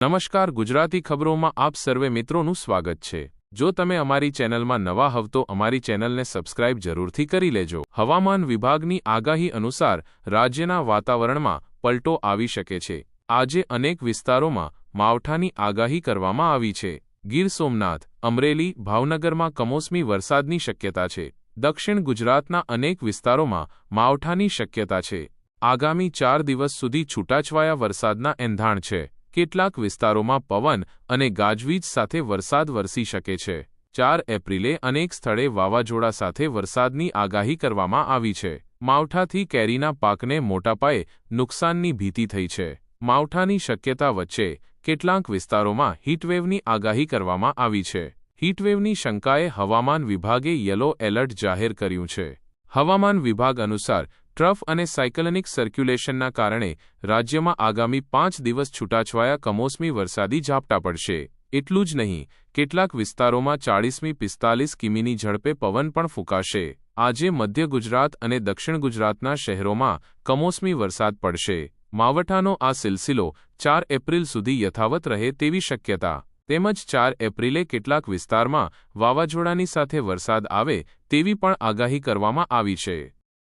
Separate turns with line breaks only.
નમસ્કાર, ગુજરાતી ખબરોમાં આપ સર્વે મિત્રોનું સ્વાગત છે। જો તમે અમારી ચેનલમાં નવા હવ તો અમારી ચેનલને સબસ્ક્રાઇબ જરૂરથી કરી લેજો। હવામાન વિભાગની આગાહી અનુસાર રાજ્યના વાતાવરણમાં પલટો આવી શકે છે। આજે અનેક વિસ્તારોમાં માવઠાની આગાહી કરવામાં આવી છે। ગીર સોમનાથ, અમરેલી, ભાવનગરમાં કમોસમી વરસાદની શક્યતા છે। દક્ષિણ ગુજરાતના અનેક વિસ્તારોમાં માવઠાની શક્યતા છે। આગામી 4 દિવસ સુધી છૂટાછવાયા વરસાદના એંધાણ છે। કેટલાક વિસ્તારોમાં પવન અને ગાજવીજ સાથે વરસાદ વરસી શકે છે। 4 એપ્રિલે અનેક સ્થળે વાવાઝોડા સાથે વરસાદની આગાહી કરવામાં આવી છે। માવઠાથી કેરીના પાકને મોટા પાયે નુકસાનની ભીતિ થઈ છે। માવઠાની શક્યતા વચ્ચે કેટલાક વિસ્તારોમાં હીટવેવની આગાહી કરવામાં આવી છે। હીટવેવની શંકાએ હવામાન વિભાગે યલો એલર્ટ જાહેર કર્યું છે। હવામાન વિભાગ અનુસાર ટ્રફ અને સાયક્લોનિક સર્ક્યુલેશનના કારણે રાજ્યમાં આગામી 5 દિવસ છૂટાછવાયા કમોસમી વરસાદી ઝાપટા પડશે। એટલું જ નહીં, કેટલાક વિસ્તારોમાં 40-45 કિમીની ઝડપે પવન પણ ફૂંકાશે। આજે મધ્ય ગુજરાત અને દક્ષિણ ગુજરાતના શહેરોમાં કમોસમી વરસાદ પડશે। માવઠાનો આ સિલસિલો 4 એપ્રિલ સુધી યથાવત રહે તેવી શક્યતા તેમજ 4 એપ્રિલે કેટલાક વિસ્તારમાં વાવાઝોડાની સાથે વરસાદ આવે તેવી પણ આગાહી કરવામાં આવી છે।